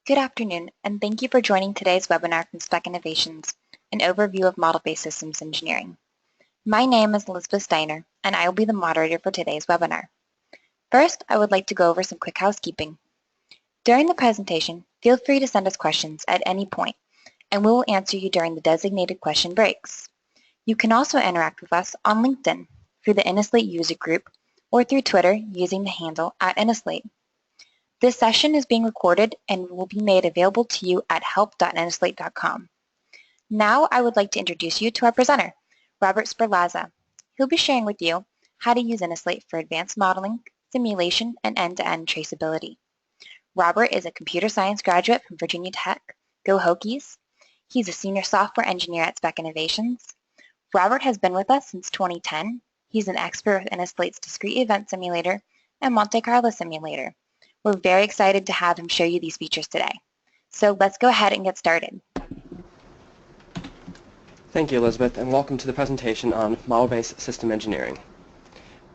Good afternoon, and thank you for joining today's webinar from Spec Innovations, an overview of model-based systems engineering. My name is Elizabeth Steiner, and I will be the moderator for today's webinar. First, I would like to go over some quick housekeeping. During the presentation, feel free to send us questions at any point, and we will answer you during the designated question breaks. You can also interact with us on LinkedIn through the Innoslate user group or through Twitter using the handle @Innoslate. This session is being recorded and will be made available to you at help.innoslate.com. Now I would like to introduce you to our presenter, Robert Sperlazza. He'll be sharing with you how to use Innoslate for advanced modeling, simulation, and end-to-end traceability. Robert is a computer science graduate from Virginia Tech. Go Hokies! He's a senior software engineer at Spec Innovations. Robert has been with us since 2010. He's an expert with Innoslate's discrete event simulator and Monte Carlo simulator. We're very excited to have him show you these features today. So let's go ahead and get started. Thank you, Elizabeth, and welcome to the presentation on model-based system engineering.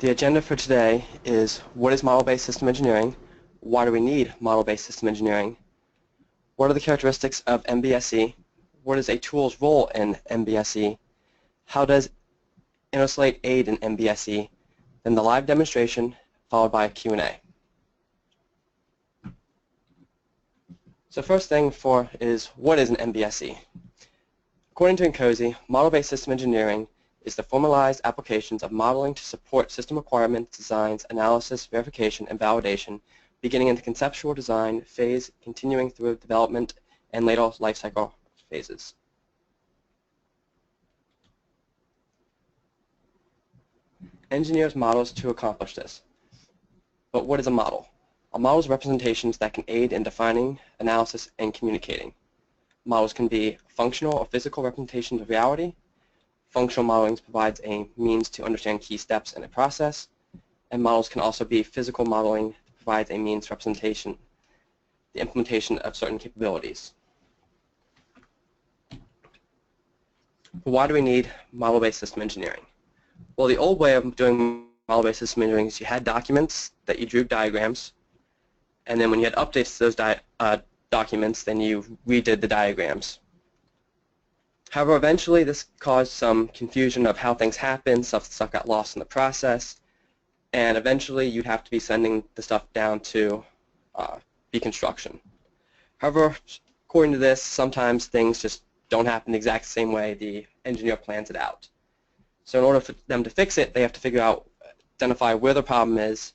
The agenda for today is what is model-based system engineering, why do we need model-based system engineering, what are the characteristics of MBSE, what is a tool's role in MBSE, how does Innoslate aid in MBSE, then the live demonstration followed by a Q&A. So first thing is what is an MBSE? According to Incozy, model-based system engineering is the formalized applications of modeling to support system requirements, designs, analysis, verification, and validation, beginning in the conceptual design phase, continuing through development and later lifecycle phases. Engineers models to accomplish this. But what is a model? A model is representations that can aid in defining, analysis, and communicating. Models can be functional or physical representations of reality. Functional modeling provides a means to understand key steps in a process, and models can also be physical modeling that provides a means representation, the implementation of certain capabilities. But why do we need model-based system engineering? Well, the old way of doing model-based system engineering is you had documents that you drew diagrams, and then when you had updates to those documents, then you redid the diagrams. However, eventually this caused some confusion of how things happen, stuff got lost in the process, and eventually you'd have to be sending the stuff down to deconstruction. However, according to this, sometimes things just don't happen the exact same way the engineer plans it out. So in order for them to fix it, they have to identify where the problem is,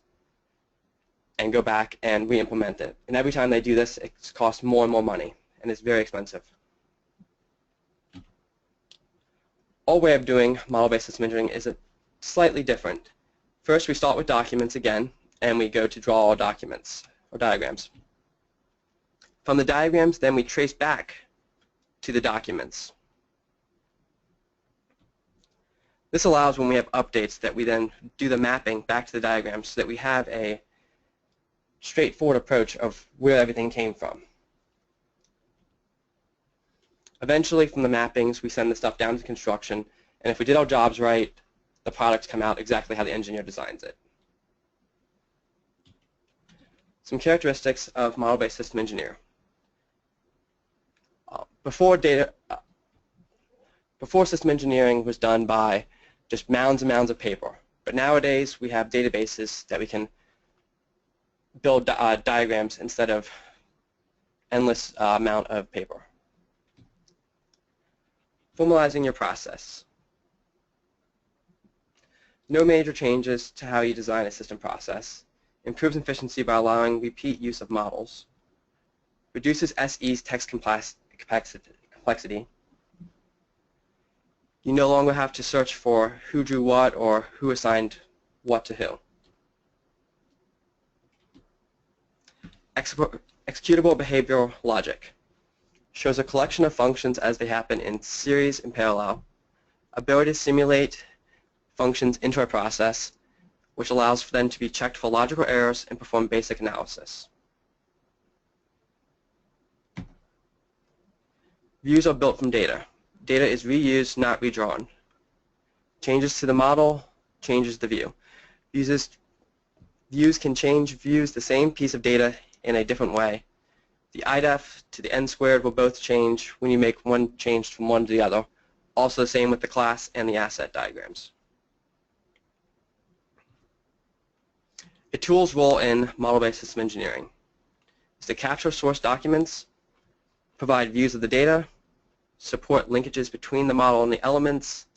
and go back and re-implement it. And every time they do this, it costs more and more money, and it's very expensive. Our way of doing model-based system engineering is slightly different. First, we start with documents again, and we go to draw our documents, or diagrams. From the diagrams, then we trace back to the documents. This allows when we have updates that we then do the mapping back to the diagrams so that we have a straightforward approach of where everything came from. Eventually, from the mappings, we send the stuff down to construction, and if we did our jobs right, the products come out exactly how the engineer designs it. Some characteristics of model-based system engineer. Before system engineering was done by just mounds and mounds of paper, but nowadays we have databases that we can build diagrams instead of endless amount of paper. Formalizing your process. No major changes to how you design a system process. Improves efficiency by allowing repeat use of models. Reduces SE's text complexity. You no longer have to search for who drew what or who assigned what to who. Executable behavioral logic shows a collection of functions as they happen in series and parallel. Ability to simulate functions into a process, which allows for them to be checked for logical errors and perform basic analysis. Views are built from data. Data is reused, not redrawn. Changes to the model changes the view. Views can change the same piece of data in a different way, The IDEF to the n squared will both change when you make one change from one to the other. Also the same with the class and the asset diagrams. A tool's role in model-based system engineering is to capture source documents, provide views of the data, support linkages between the model and the elements,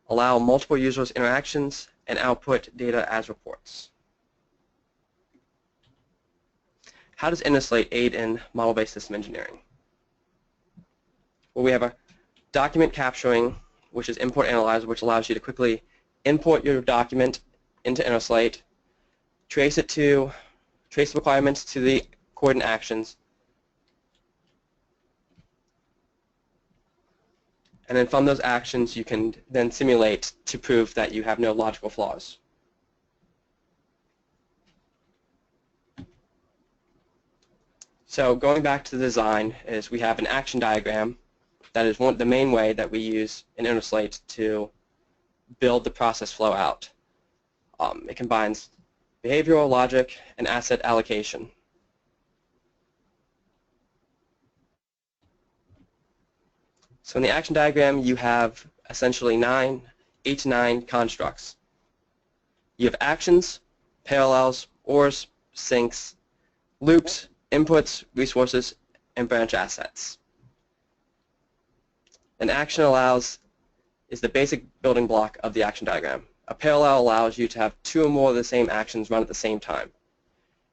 allow multiple users interactions, and output data as reports. How does Innoslate aid in model-based system engineering? Well, we have a document capturing, which is import analyzer, which allows you to quickly import your document into Innoslate, trace the requirements to the coordinate actions, and then from those actions you can then simulate to prove that you have no logical flaws. So going back to the design is we have an action diagram that is the main way that we use in Innoslate to build the process flow out. It combines behavioral logic and asset allocation. So in the action diagram you have essentially 8 to 9 constructs. You have actions, parallels, ORs, sinks, loops, inputs, resources, and branch assets. An action is the basic building block of the action diagram. A parallel allows you to have 2 or more of the same actions run at the same time.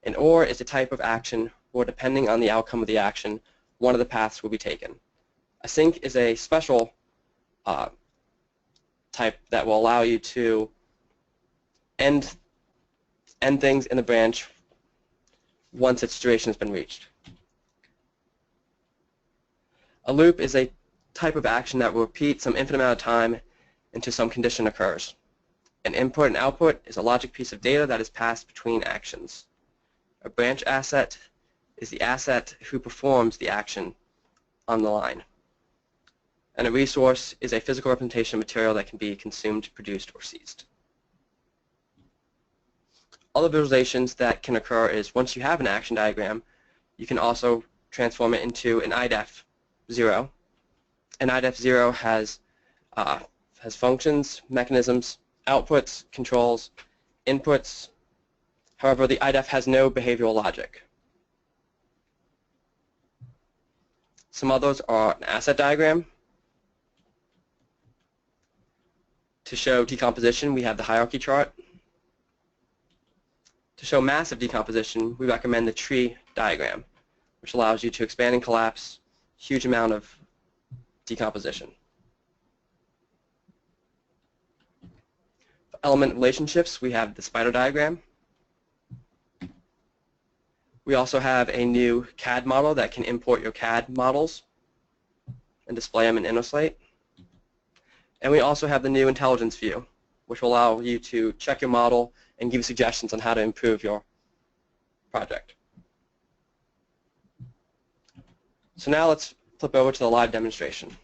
An OR is a type of action where, depending on the outcome of the action, one of the paths will be taken. A sink is a special type that will allow you to end things in the branch once its duration has been reached. A loop is a type of action that will repeat some infinite amount of time until some condition occurs. An input and output is a logic piece of data that is passed between actions. A branch asset is the asset who performs the action on the line. And a resource is a physical representation of material that can be consumed, produced, or seized. Other visualizations that can occur is once you have an action diagram, you can also transform it into an IDEF 0. An IDEF 0 has functions, mechanisms, outputs, controls, inputs. However, the IDEF has no behavioral logic. Some others are an asset diagram. To show decomposition, we have the hierarchy chart. To show massive decomposition, we recommend the tree diagram, which allows you to expand and collapse huge amount of decomposition. For element relationships, we have the spider diagram. We also have a new CAD model that can import your CAD models and display them in Innoslate. And we also have the new intelligence view, which will allow you to check your model and give suggestions on how to improve your project. So now let's flip over to the live demonstration.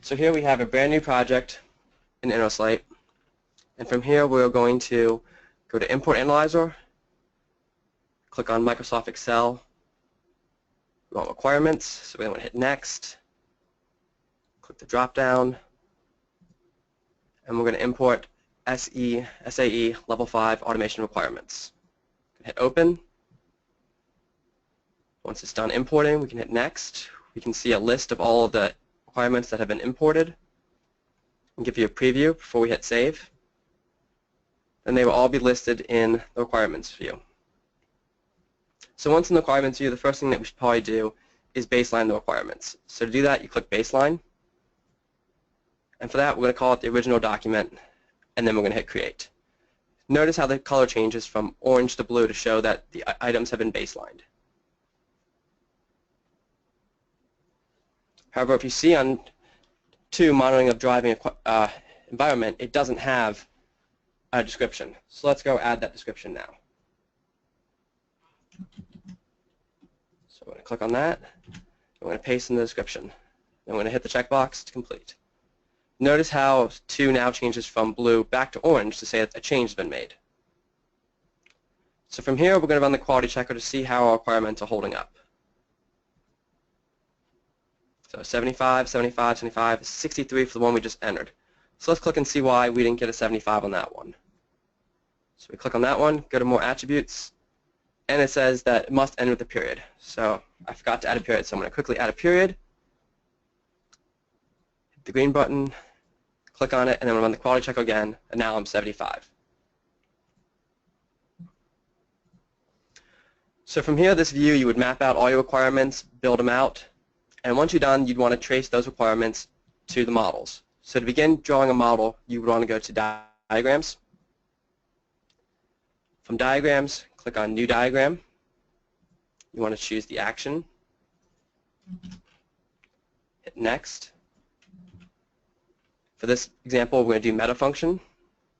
So here we have a brand new project in Innoslate. And from here we're going to go to Import Analyzer, click on Microsoft Excel, we want requirements, so we want to hit Next, click the drop down, and we're going to import SAE Level 5 Automation Requirements. Hit Open. Once it's done importing, we can hit Next. We can see a list of all of the requirements that have been imported. I'll give you a preview before we hit Save. Then they will all be listed in the requirements view. So once in the requirements view, the first thing that we should probably do is baseline the requirements. So to do that, you click Baseline. And for that, we're going to call it the original document, and then we're going to hit Create. Notice how the color changes from orange to blue to show that the items have been baselined. However, if you see on 2, monitoring of driving environment, it doesn't have a description. So let's go add that description now. So I'm going to click on that. I'm going to paste in the description. I'm going to hit the checkbox to complete. Notice how 2 now changes from blue back to orange to say that a change has been made. So from here, we're going to run the quality checker to see how our requirements are holding up. So 75, 75, 75, 63 for the one we just entered. So let's click and see why we didn't get a 75 on that one. So we click on that one, go to More Attributes, and it says that it must end with a period. So I forgot to add a period, so I'm going to quickly add a period. Hit the green button, click on it, and then we'll run the quality check again, and now I'm 75. So from here, this view, you would map out all your requirements, build them out, and once you're done, you'd want to trace those requirements to the models. So to begin drawing a model, you would want to go to Diagrams. From Diagrams, click on New Diagram. You want to choose the action. Hit Next. For this example, we're going to do meta function.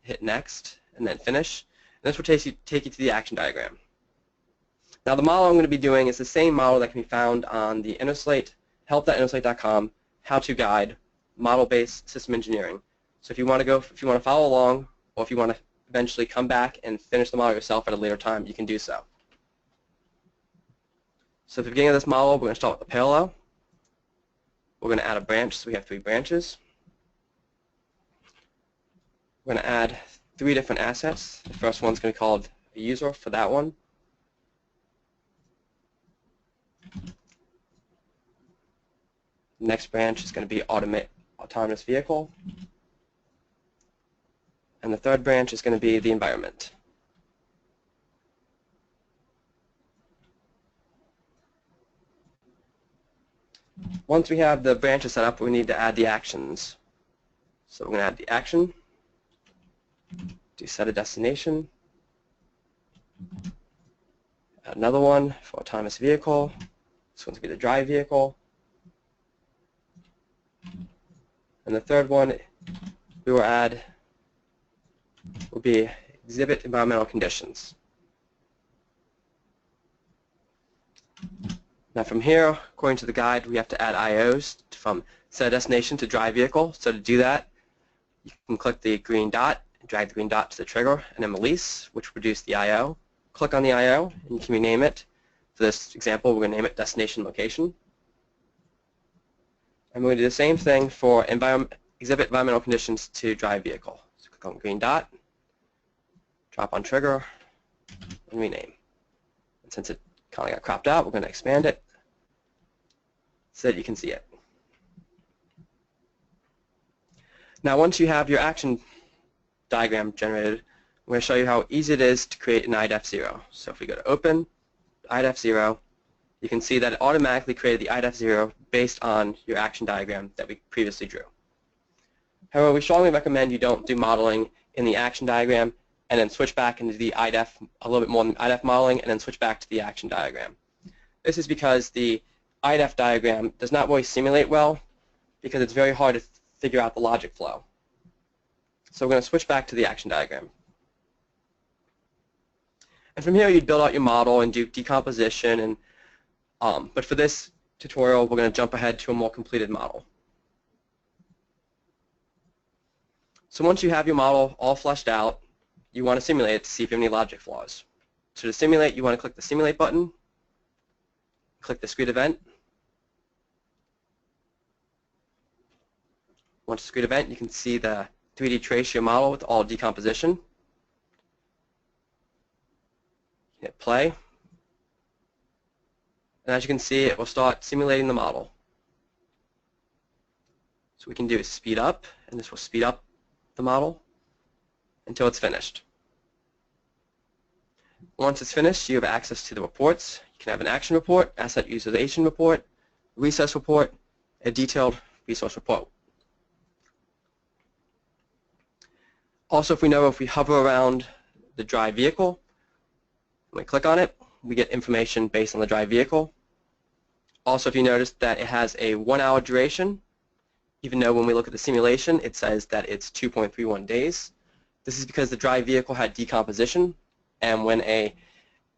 Hit Next, and then Finish. And this will take you to the action diagram. Now the model I'm going to be doing is the same model that can be found on the Innoslate, help.innoslate.com, how-to guide, model-based system engineering. So if you want to follow along, or if you want to eventually come back and finish the model yourself at a later time, you can do so. So at the beginning of this model, we're going to start with a parallel. We're going to add a branch, so we have 3 branches. We're going to add 3 different assets. The first one's going to be called a user for that one. The next branch is going to be autonomous vehicle. And the third branch is going to be the environment. Once we have the branches set up, we need to add the actions. So we're going to add the action, do set a destination, add another one for autonomous vehicle. This one's going to be the drive vehicle. And the third one we will add will be exhibit environmental conditions. Now from here, according to the guide, we have to add IOs from set destination to drive vehicle. So to do that, you can click the green dot, and drag the green dot to the trigger, and then release, which will produce the IO. Click on the IO, and you can rename it. For this example, we're going to name it destination location. And we're going to do the same thing for exhibit environmental conditions to drive vehicle. So click on the green dot, drop on trigger, and rename. And since it kind of got cropped out, we're going to expand it so that you can see it. Now once you have your action diagram generated, I'm going to show you how easy it is to create an IDEF0. So if we go to Open, IDEF0, you can see that it automatically created the IDEF0 based on your action diagram that we previously drew. However, we strongly recommend you don't do modeling in the action diagram and then switch back into the IDEF, a little bit more than IDEF modeling, and then switch back to the action diagram. This is because the IDEF diagram does not really simulate well because it's very hard to figure out the logic flow. So we're going to switch back to the action diagram. And from here, you'd build out your model and do decomposition. And but for this tutorial, we're going to jump ahead to a more completed model. So once you have your model all fleshed out, you want to simulate it to see if you have any logic flaws. So to simulate, you want to click the Simulate button, click the Discrete Event. Once Discrete Event, you can see the 3D trace your model with all decomposition. Hit play. And as you can see, it will start simulating the model. So what we can do is speed up, and this will speed up the model until it's finished. Once it's finished, you have access to the reports. You can have an action report, asset utilization report, resource report, a detailed resource report. Also, if we hover around the drive vehicle, when we click on it, we get information based on the drive vehicle. Also, if you notice that it has a 1-hour duration, even though when we look at the simulation, it says that it's 2.31 days. This is because the drive vehicle had decomposition, and when an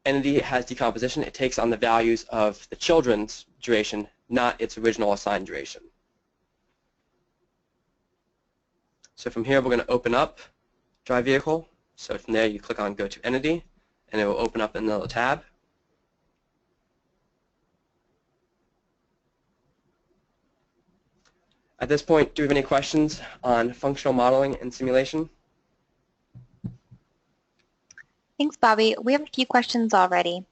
entity has decomposition, it takes on the values of the children's duration, not its original assigned duration. So from here, we're going to open up drive vehicle. So from there, you click on Go to Entity, and it will open up another tab. At this point, do you have any questions on functional modeling and simulation? Thanks, Bobby. We have a few questions already.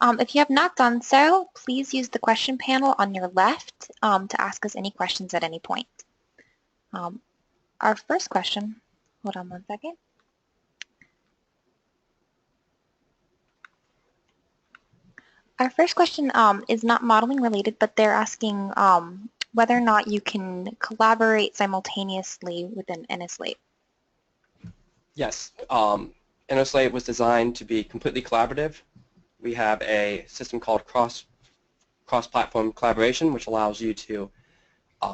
If you have not done so, please use the question panel on your left to ask us any questions at any point. Our first question, hold on one second. Our first question is not modeling related, but they're asking whether or not you can collaborate simultaneously within Innoslate. Yes. Innoslate was designed to be completely collaborative. We have a system called cross-platform collaboration, which allows you to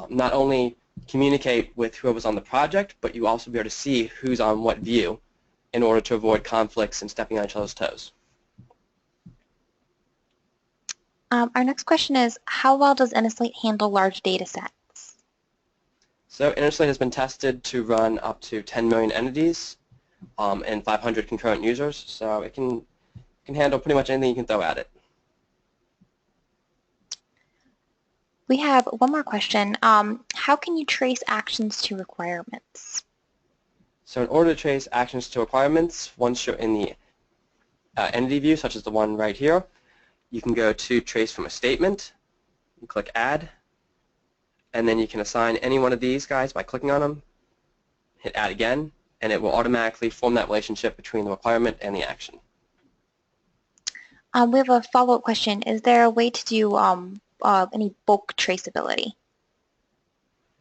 not only communicate with whoever's on the project, but you also be able to see who's on what view in order to avoid conflicts and stepping on each other's toes. Our next question is, how well does Innoslate handle large data sets? So Innoslate has been tested to run up to 10 million entities and 500 concurrent users, so it can handle pretty much anything you can throw at it. We have one more question. How can you trace actions to requirements? So in order to trace actions to requirements, once you're in the entity view, such as the one right here, you can go to Trace from a Statement, and click Add, and then you can assign any one of these guys by clicking on them, hit Add again, and it will automatically form that relationship between the requirement and the action. We have a follow-up question. Is there a way to do any bulk traceability?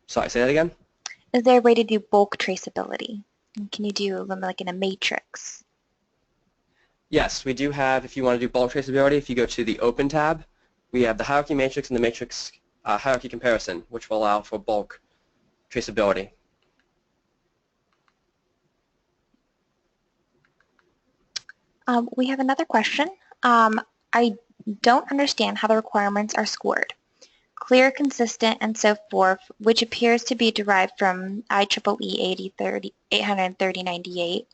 Sorry, say that again? Is there a way to do bulk traceability? Can you do them like in a matrix? Yes, we do have, if you want to do bulk traceability, if you go to the Open tab, we have the hierarchy matrix and the matrix hierarchy comparison, which will allow for bulk traceability. We have another question. I don't understand how the requirements are scored. Clear, consistent, and so forth, which appears to be derived from IEEE 830-98.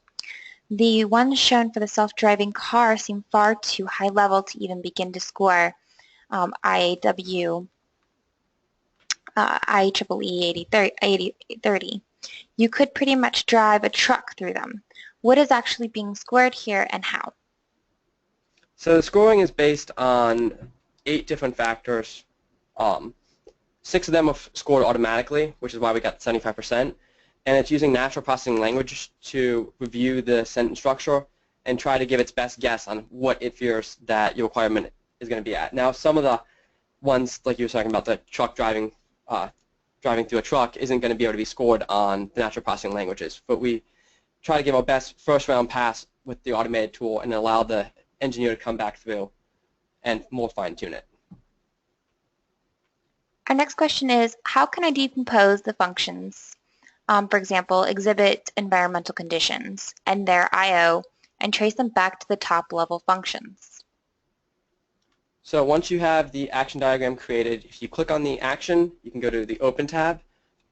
The ones shown for the self-driving car seem far too high level to even begin to score IEEE 8030. You could pretty much drive a truck through them. What is actually being scored here and how? So the scoring is based on 8 different factors. 6 of them are scored automatically, which is why we got 75%. And it's using natural processing language to review the sentence structure and try to give its best guess on what it fears that your requirement is going to be at. Now, some of the ones, like you were talking about, the truck driving through a truck isn't going to be able to be scored on the natural processing languages. But we try to give our best first-round pass with the automated tool and allow the engineer to come back through and more fine-tune it. Our next question is, how can I decompose the functions? For example, exhibit environmental conditions and their I/O and trace them back to the top-level functions. So once you have the action diagram created, if you click on the action, you can go to the Open tab,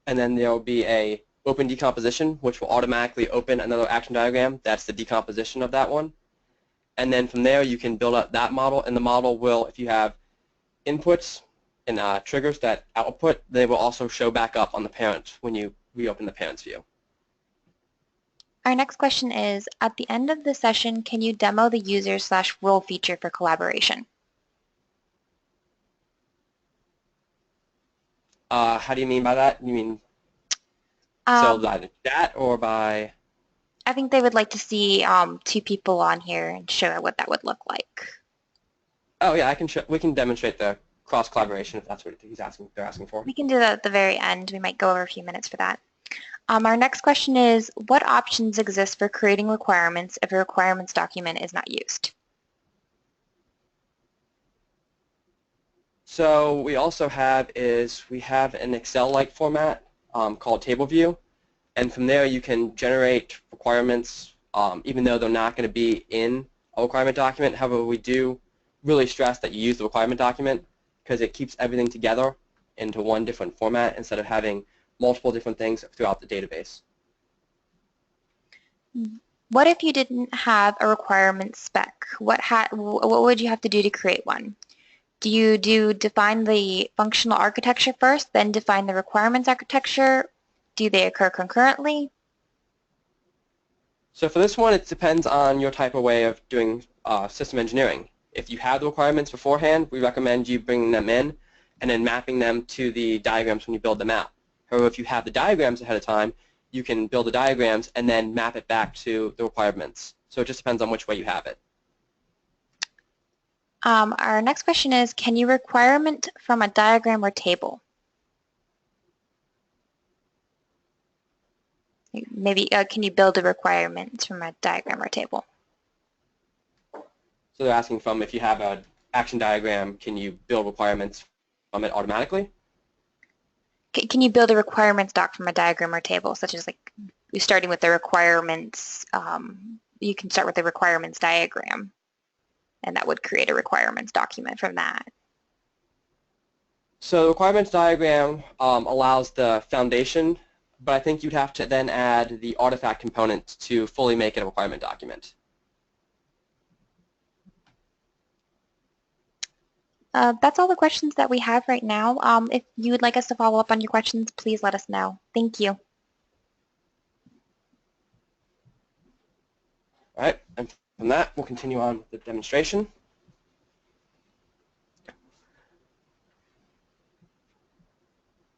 and then there will be a Open Decomposition, which will automatically open another action diagram. That's the decomposition of that one. And then from there, you can build up that model, and the model will, if you have inputs and triggers that output, they will also show back up on the parent when you reopen the parent's view. Our next question is, at the end of the session, can you demo the user/role feature for collaboration? How do you mean by that? You mean so by the chat or by? I think they would like to see 2 people on here and show what that would look like. Oh yeah, we can demonstrate the cross collaboration if that's what they're asking for. We can do that at the very end. We might go over a few minutes for that. Our next question is, what options exist for creating requirements if a requirements document is not used? So we also have an Excel-like format called Table View, and from there you can generate requirements even though they're not going to be in a requirement document. However, we do really stress that you use the requirement document because it keeps everything together into one different format instead of having multiple different things throughout the database. What if you didn't have a requirement spec? What would you have to do to create one? Do you define the functional architecture first, then define the requirements architecture? Do they occur concurrently? So for this one, it depends on your type of way of doing system engineering. If you have the requirements beforehand, we recommend you bringing them in and then mapping them to the diagrams when you build them out. However, if you have the diagrams ahead of time, you can build the diagrams and then map it back to the requirements. So it just depends on which way you have it. Our next question is, can you requirement from a diagram or table? Maybe can you build a requirement from a diagram or table? So they're asking from if you have an action diagram, can you build requirements from it automatically? Can you build a requirements doc from a diagram or table, such as like you're starting with the requirements, you can start with the requirements diagram, and that would create a requirements document from that. So the requirements diagram allows the foundation, but I think you'd have to then add the artifact component to fully make it a requirement document. That's all the questions that we have right now. If you would like us to follow up on your questions, please let us know. Thank you. All right, and from that, we'll continue on with the demonstration.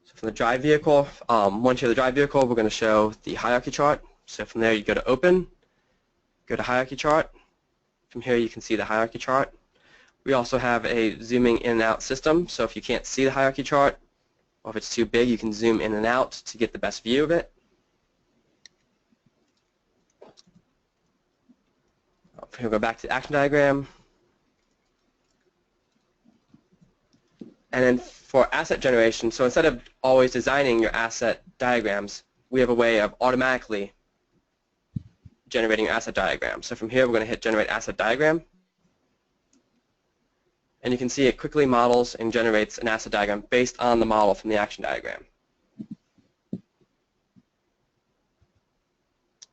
So from the drive vehicle, once you have the drive vehicle, we're going to show the hierarchy chart. So from there, you go to Open, go to Hierarchy Chart. From here, you can see the hierarchy chart. We also have a zooming in and out system, so if you can't see the hierarchy chart, or if it's too big, you can zoom in and out to get the best view of it. We'll go back to the action diagram. And then for asset generation, so instead of always designing your asset diagrams, we have a way of automatically generating your asset diagram. So from here, we're going to hit Generate Asset Diagram. And you can see it quickly models and generates an asset diagram based on the model from the action diagram.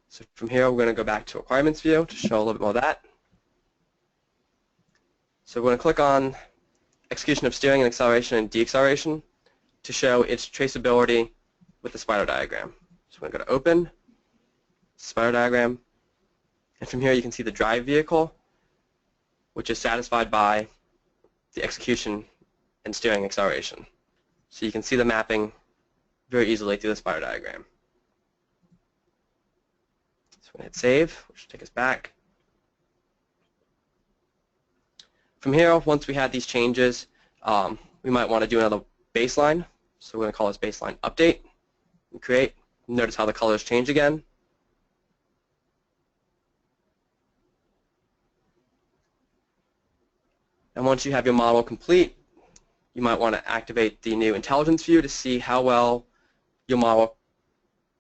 So from here, we're going to go back to Requirements View to show a little bit more of that. So we're going to click on Execution of Steering and Acceleration and Deacceleration to show its traceability with the spider diagram. So we're going to go to Open, Spider Diagram, and from here you can see the drive vehicle, which is satisfied by the execution and steering acceleration. So you can see the mapping very easily through the spider diagram. So we're going to hit Save, which will take us back. From here, once we had these changes, we might want to do another baseline. So we're going to call this baseline update and create. Notice how the colors change again. And once you have your model complete, you might want to activate the new intelligence view to see how well your model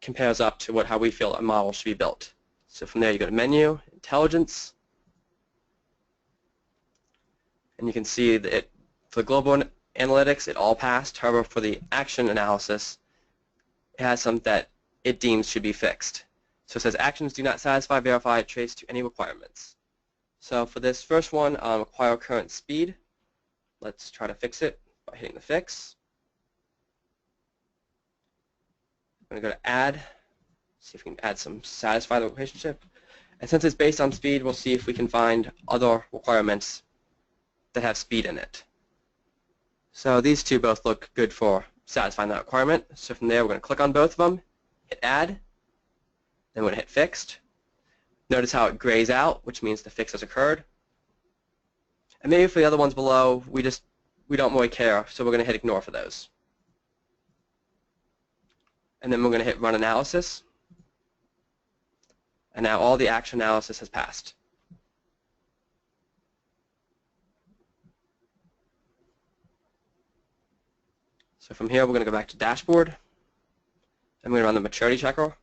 compares up to how we feel a model should be built. So from there you go to Menu, Intelligence, and you can see that for the global analytics it all passed. However, for the action analysis, it has some that it deems should be fixed. So it says actions do not satisfy, verify, trace to any requirements. So for this first one, require current speed, let's try to fix it by hitting the fix. I'm going to go to add, see if we can add some satisfy the relationship. And since it's based on speed, we'll see if we can find other requirements that have speed in it. So these two both look good for satisfying that requirement. So from there, we're going to click on both of them, hit add, then we're going to hit fixed. Notice how it grays out, which means the fix has occurred. And maybe for the other ones below, we don't really care, so we're going to hit ignore for those. And then we're going to hit run analysis. And now all the action analysis has passed. So from here, we're going to go back to dashboard. And we're going to run the maturity checker.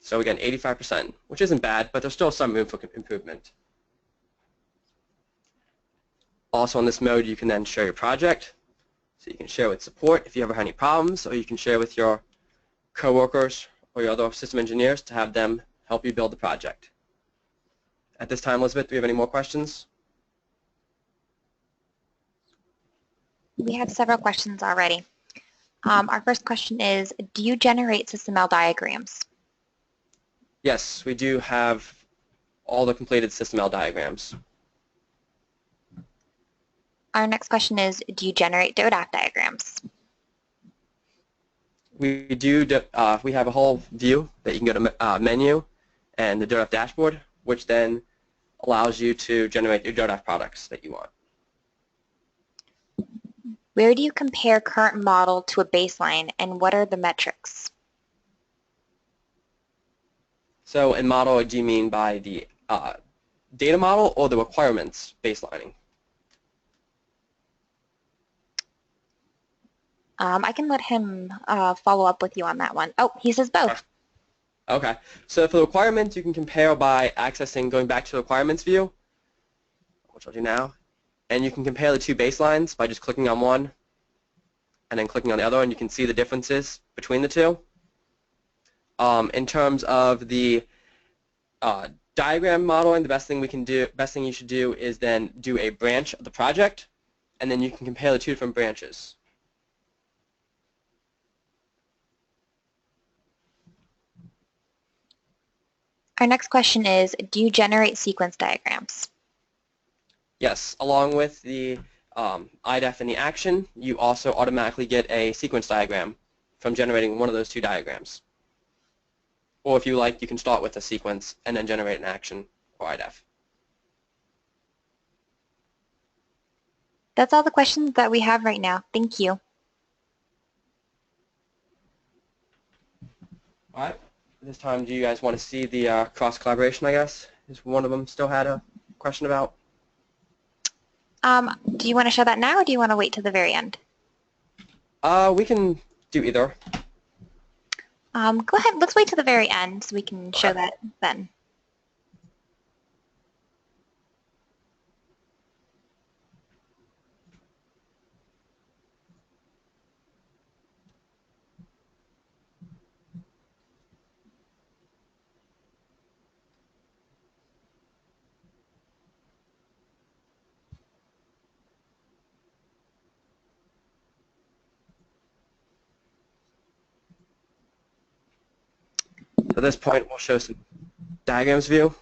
So we get an 85%, which isn't bad, but there's still some room for improvement. Also in this mode, you can then share your project. So you can share with support if you ever have any problems, or you can share with your coworkers or your other system engineers to have them help you build the project. At this time, Elizabeth, do we have any more questions? We have several questions already. Our first question is, do you generate SysML diagrams? Yes, we do have all the completed SysML diagrams. Our next question is, do you generate DODAF diagrams? We do. We have a whole view that you can go to menu and the DODAF dashboard, which then allows you to generate your DODAF products that you want. Where do you compare current model to a baseline, and what are the metrics? So in model, do you mean by the data model or the requirements baselining? I can let him follow up with you on that one. Oh, he says both. Okay. So for the requirements, you can compare by going back to the requirements view, which I'll do now. And you can compare the two baselines by just clicking on one and then clicking on the other, and you can see the differences between the two. In terms of the diagram modeling, the best thing you should do is then do a branch of the project, and then you can compare the two different branches. Our next question is, do you generate sequence diagrams? Yes, along with the IDEF and the action, you also automatically get a sequence diagram from generating one of those two diagrams. Or if you like, you can start with a sequence and then generate an action or IDEF. That's all the questions that we have right now. Thank you. All right. This time, do you guys want to see the cross-collaboration, I guess? Is one of them still had a question about? Do you want to show that now, or do you want to wait to the very end? We can do either. Go ahead. Let's wait to the very end so we can show that then. So at this point, we'll show some diagrams view.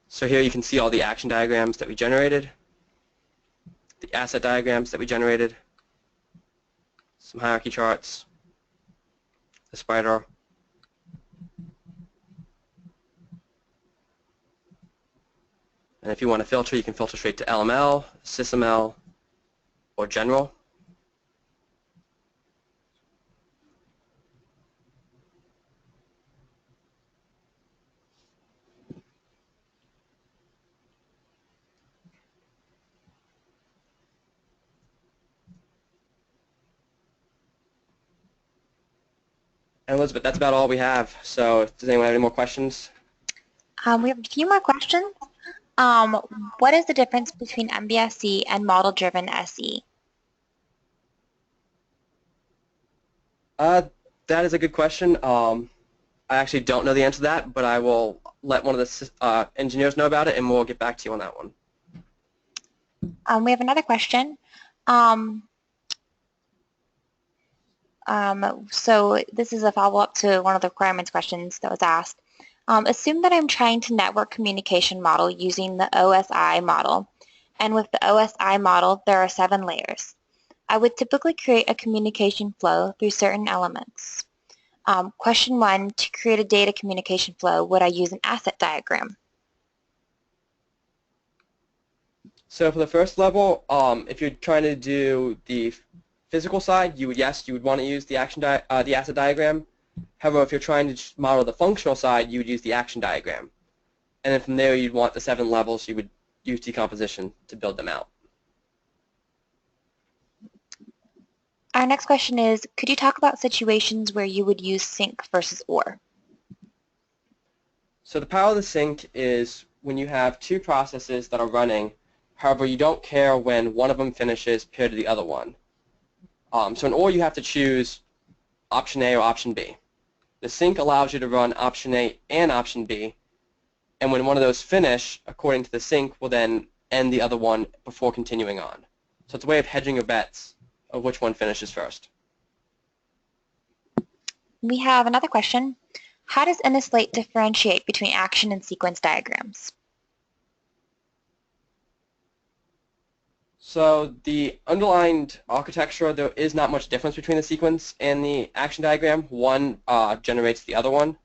So here you can see all the action diagrams that we generated, the asset diagrams that we generated, some hierarchy charts, the spider, and if you want to filter, you can filter straight to LML, SysML, or general. And Elizabeth, that's about all we have. So does anyone have any more questions? We have a few more questions. What is the difference between MBSE and model-driven SE? That is a good question. I actually don't know the answer to that, but I will let one of the engineers know about it, and we'll get back to you on that one. We have another question. So this is a follow-up to one of the requirements questions that was asked. Assume that I'm trying to network communication model using the OSI model, and with the OSI model, there are 7 layers. I would typically create a communication flow through certain elements. Question 1, to create a data communication flow, would I use an asset diagram? So for the first level, if you're trying to do the physical side, you would want to use the asset diagram. However, if you're trying to model the functional side, you would use the action diagram. And then from there, you'd want the 7 levels. You would use decomposition to build them out. Our next question is, could you talk about situations where you would use sync versus OR? So the power of the sync is when you have 2 processes that are running. However, you don't care when one of them finishes paired to the other one. So in OR, you have to choose option A or option B. The sync allows you to run option A and option B, and when one of those finish, according to the sync, will then end the other one before continuing on. So it's a way of hedging your bets of which one finishes first. We have another question. How does Innoslate differentiate between action and sequence diagrams? So the underlying architecture, there is not much difference between the sequence and the action diagram. One generates the other one.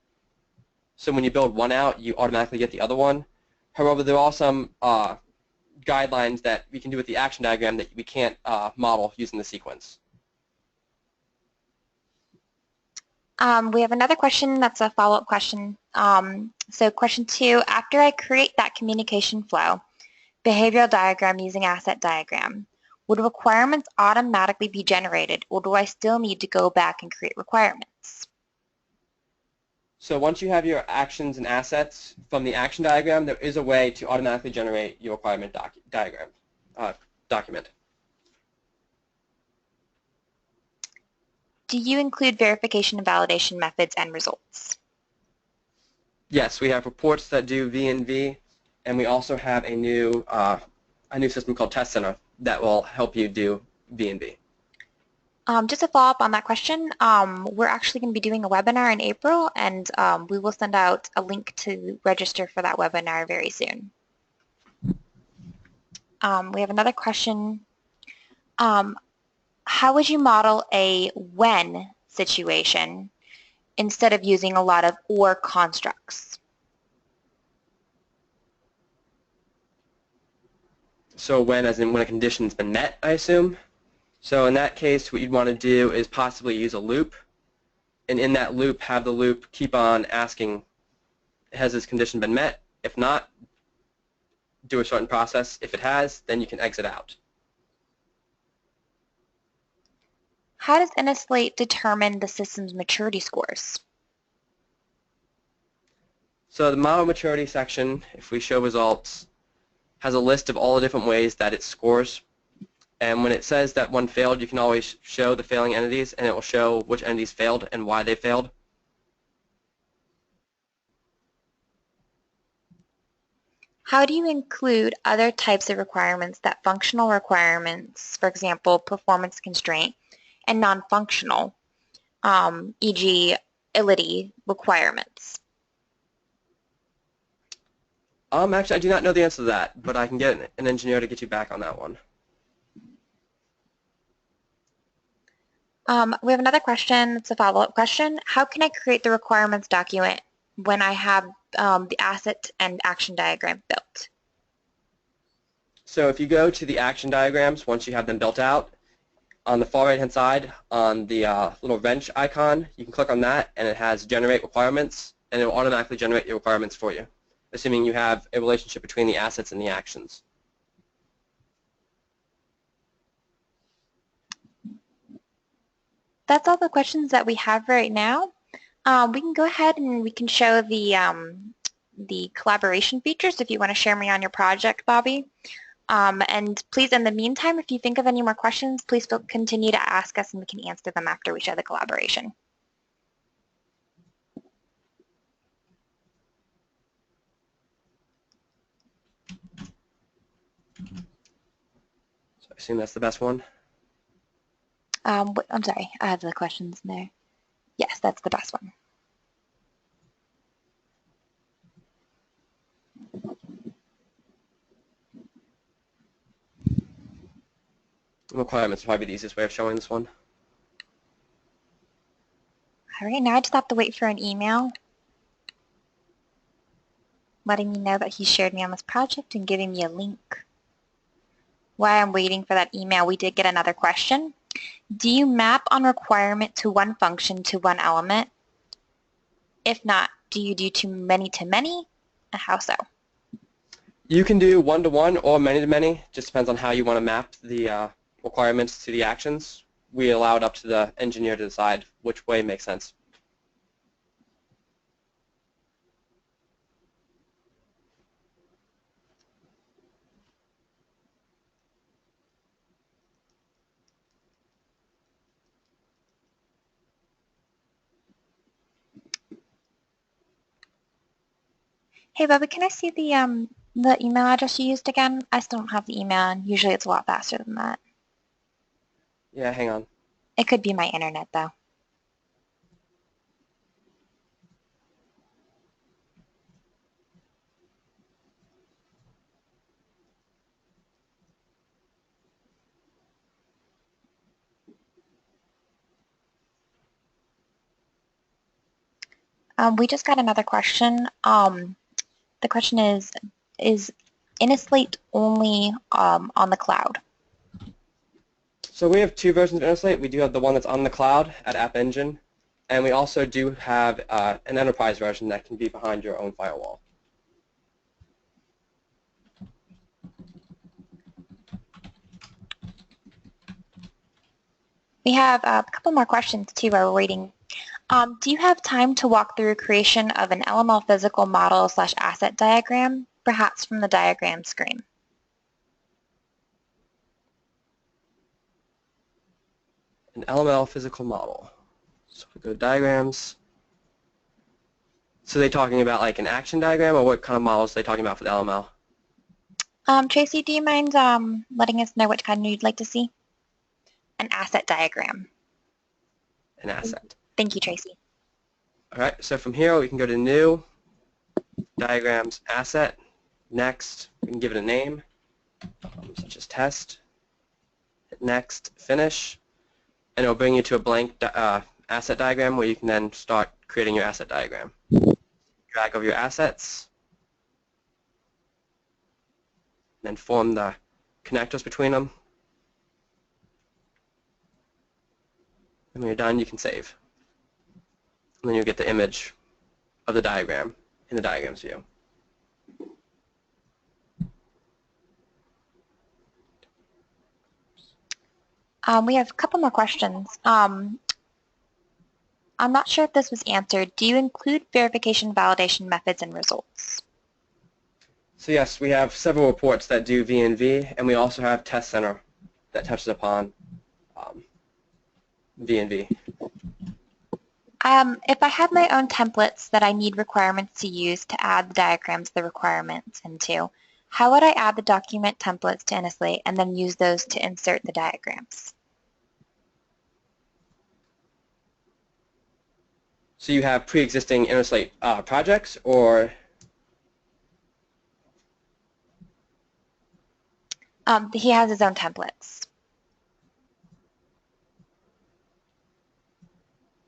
So when you build one out, you automatically get the other one. However, there are some guidelines that we can do with the action diagram that we can't model using the sequence. We have another question that's a follow-up question. So question 2, after I create that communication flow, behavioral diagram using asset diagram, would requirements automatically be generated, or do I still need to go back and create requirements? So once you have your actions and assets from the action diagram, there is a way to automatically generate your requirement document. Do you include verification and validation methods and results? Yes, we have reports that do V and V, and we also have a new system called Test Center that will help you do V and V. Just to follow up on that question, we're actually going to be doing a webinar in April, and we will send out a link to register for that webinar very soon. We have another question. How would you model a when situation instead of using a lot of or constructs? So when, as in when a condition's been met, I assume. So in that case, what you'd want to do is possibly use a loop, and in that loop, have the loop keep on asking, has this condition been met? If not, do a certain process. If it has, then you can exit out. How does Innoslate determine the system's maturity scores? So the model maturity section, if we show results, has a list of all the different ways that it scores. And when it says that one failed, you can always show the failing entities, and it will show which entities failed and why they failed. How do you include other types of requirements that functional requirements, for example, performance constraint, and non-functional, e.g. ility requirements? Actually, I do not know the answer to that, but I can get an engineer to get you back on that one. We have another question. It's a follow-up question. How can I create the requirements document when I have the asset and action diagram built? So if you go to the action diagrams, once you have them built out, on the far right-hand side, on the little wrench icon, you can click on that, and it has Generate Requirements, and it will automatically generate your requirements for you, assuming you have a relationship between the assets and the actions. That's all the questions that we have right now. We can go ahead and we can show the collaboration features if you want to share me on your project, Bobby. And please, in the meantime, if you think of any more questions, please continue to ask us and we can answer them after we show the collaboration. So I assume that's the best one. I'm sorry, I have the questions in there. Yes, that's the best one. Requirements would probably be the easiest way of showing this one. All right, now I just have to wait for an email letting me know that he shared me on this project and giving me a link. While I'm waiting for that email, we did get another question. Do you map on requirement to one function to one element? If not, do you do to many, and how so? You can do one-to-one or many-to-many. Just depends on how you want to map the requirements to the actions. We allow it up to the engineer to decide which way makes sense. Hey, Bubba, can I see the email address you used again? I still don't have the email, and usually it's a lot faster than that. Yeah, hang on. It could be my internet, though. We just got another question. The question is Innoslate only on the cloud? So we have two versions of Innoslate. We do have the one that's on the cloud at App Engine, and we also do have an enterprise version that can be behind your own firewall. We have a couple more questions, too, while we're waiting. Do you have time to walk through creation of an LML physical model / asset diagram, perhaps from the diagram screen? An LML physical model. So we go to diagrams. So are they talking about like an action diagram, or what kind of models are they talking about for the LML? Tracy, do you mind letting us know which kind you'd like to see? An asset diagram. An asset. Thank you, Tracy. All right, so from here we can go to New, Diagrams, Asset. Next, we can give it a name, such as Test. Hit Next, Finish, and it'll bring you to a blank asset diagram where you can then start creating your asset diagram. Drag over your assets, then form the connectors between them. And when you're done, you can save. And then you'll get the image of the diagram in the diagrams view. We have a couple more questions. I'm not sure if this was answered. Do you include verification validation methods and results? So yes, we have several reports that do V&V, and we also have Test Center that touches upon V&V. If I have my own templates that I need requirements to use to add the diagrams the requirements into, how would I add the document templates to Innoslate and then use those to insert the diagrams? So you have pre-existing Innoslate projects, or? He has his own templates.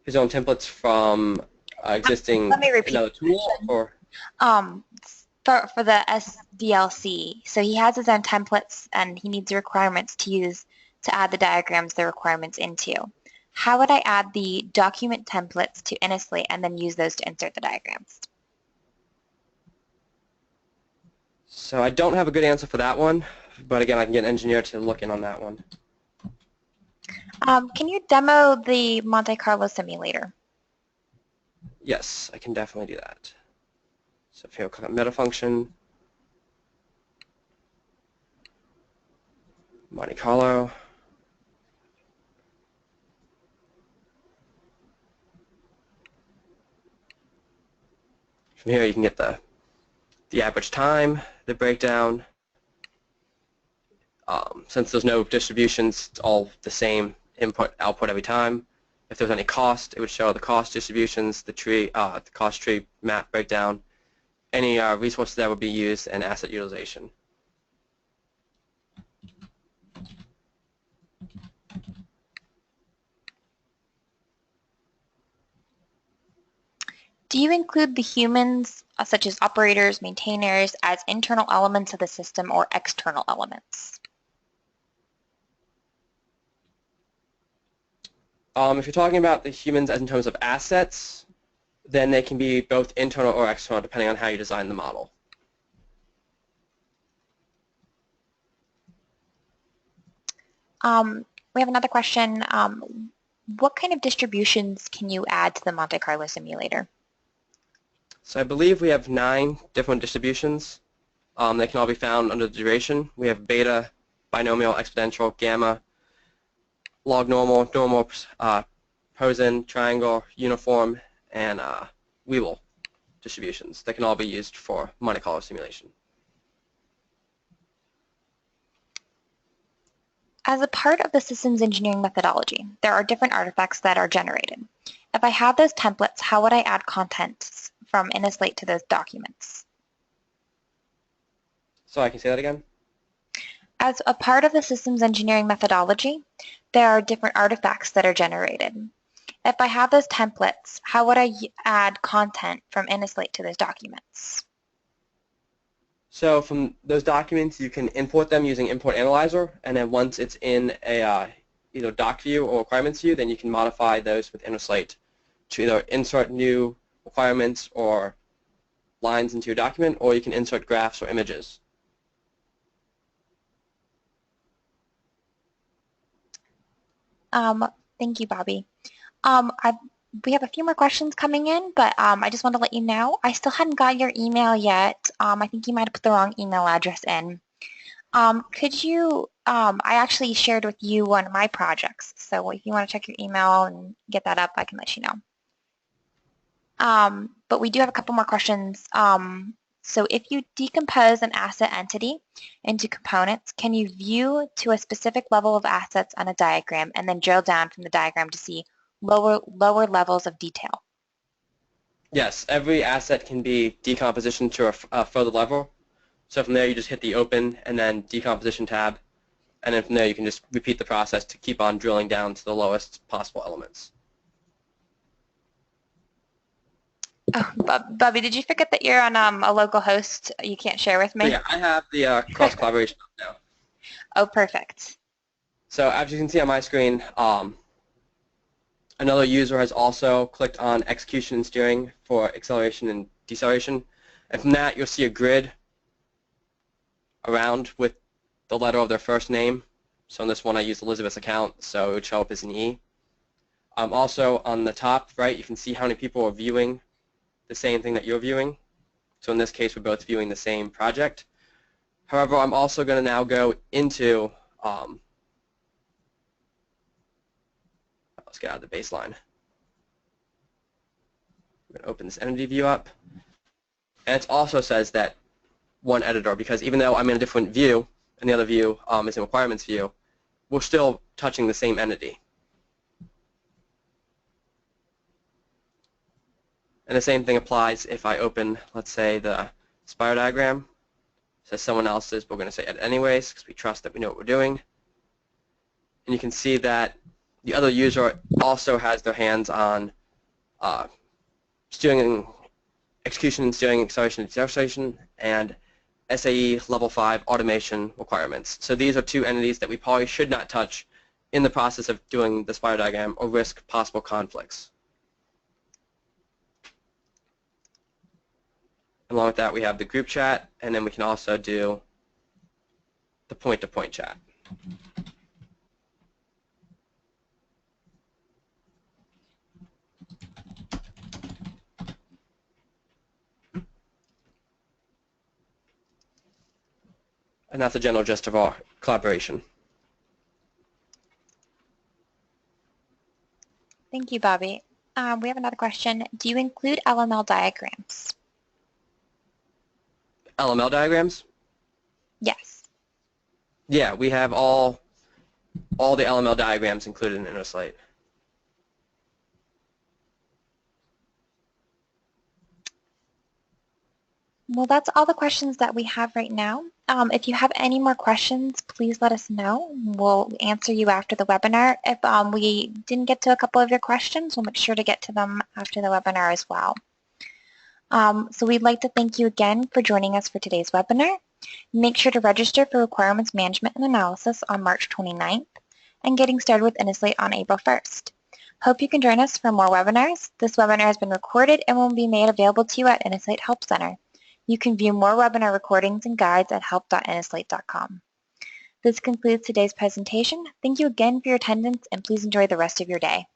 His own templates from existing Let me repeat another tool, or? For the SDLC, so he has his own templates and he needs the requirements to use to add the diagrams the requirements into. How would I add the document templates to Innoslate and then use those to insert the diagrams? So I don't have a good answer for that one, but again, I can get an engineer to look in on that one. Can you demo the Monte Carlo simulator? Yes, I can definitely do that. So if you click on meta function, Monte Carlo. From here you can get the average time, the breakdown. Since there's no distributions, it's all the same input, output every time. If there's any cost, it would show the cost distributions, the tree, the cost tree map breakdown, any resources that would be used, and asset utilization. Do you include the humans, such as operators, maintainers, as internal elements of the system or external elements? If you're talking about the humans as in terms of assets, then they can be both internal or external depending on how you design the model. We have another question. What kind of distributions can you add to the Monte Carlo simulator? So I believe we have 9 different distributions. They can all be found under the duration. We have beta, binomial, exponential, gamma, log normal, normal, Poisson, triangle, uniform, and Weevil. distributions that can all be used for Monte Carlo simulation. As a part of the systems engineering methodology, there are different artifacts that are generated. If I have those templates, how would I add contents from Innoslate to those documents? So I can say that again? As a part of the systems engineering methodology, there are different artifacts that are generated. If I have those templates, how would I add content from Innoslate to those documents? So from those documents, you can import them using Import Analyzer, and then once it's in a either doc view or requirements view, then you can modify those with Innoslate to either insert new requirements or lines into your document, or you can insert graphs or images. Thank you, Bobby. We have a few more questions coming in, but I just want to let you know I still hadn't got your email yet. I think you might have put the wrong email address in. Could you, I actually shared with you one of my projects, so if you want to check your email and get that up, I can let you know. But we do have a couple more questions. So if you decompose an asset entity into components, can you view to a specific level of assets on a diagram and then drill down from the diagram to see lower levels of detail? Yes, every asset can be decomposition to a further level. So from there, you just hit the Open and then Decomposition tab, and then from there, you can just repeat the process to keep on drilling down to the lowest possible elements. Oh, Bobby, did you forget that you're on a local host you can't share with me? So yeah, I have the cross-collaboration up now. Oh, perfect. So as you can see on my screen, another user has also clicked on execution and steering for acceleration and deceleration. And from that, you'll see a grid around with the letter of their first name. So in this one, I used Elizabeth's account, so it would show up as an E. Also, on the top right, you can see how many people are viewing the same thing that you're viewing. So in this case, we're both viewing the same project. However, I'm also going to now go into, let's get out of the baseline. I'm going to open this entity view up. And it also says that one editor, because even though I'm in a different view, and the other view is in requirements view, we're still touching the same entity. And the same thing applies if I open, let's say, the spiral diagram. It says someone else's, but we're going to say edit anyways because we trust that we know what we're doing. And you can see that the other user also has their hands on steering, execution and steering, acceleration and deceleration, and SAE level 5 automation requirements. So these are two entities that we probably should not touch in the process of doing the spiral diagram or risk possible conflicts. Along with that, we have the group chat, and then we can also do the point-to-point chat. And that's the general gist of our collaboration. Thank you, Bobby. We have another question. Do you include LML diagrams? LML diagrams? Yes. Yeah, we have all the LML diagrams included in Innoslate. Well, that's all the questions that we have right now. If you have any more questions, please let us know. We'll answer you after the webinar. If we didn't get to a couple of your questions, we'll make sure to get to them after the webinar as well. So we'd like to thank you again for joining us for today's webinar. Make sure to register for requirements management and analysis on March 29th and getting started with Innoslate on April 1st. Hope you can join us for more webinars. This webinar has been recorded and will be made available to you at Innoslate Help Center. You can view more webinar recordings and guides at help.innoslate.com. This concludes today's presentation. Thank you again for your attendance, and please enjoy the rest of your day.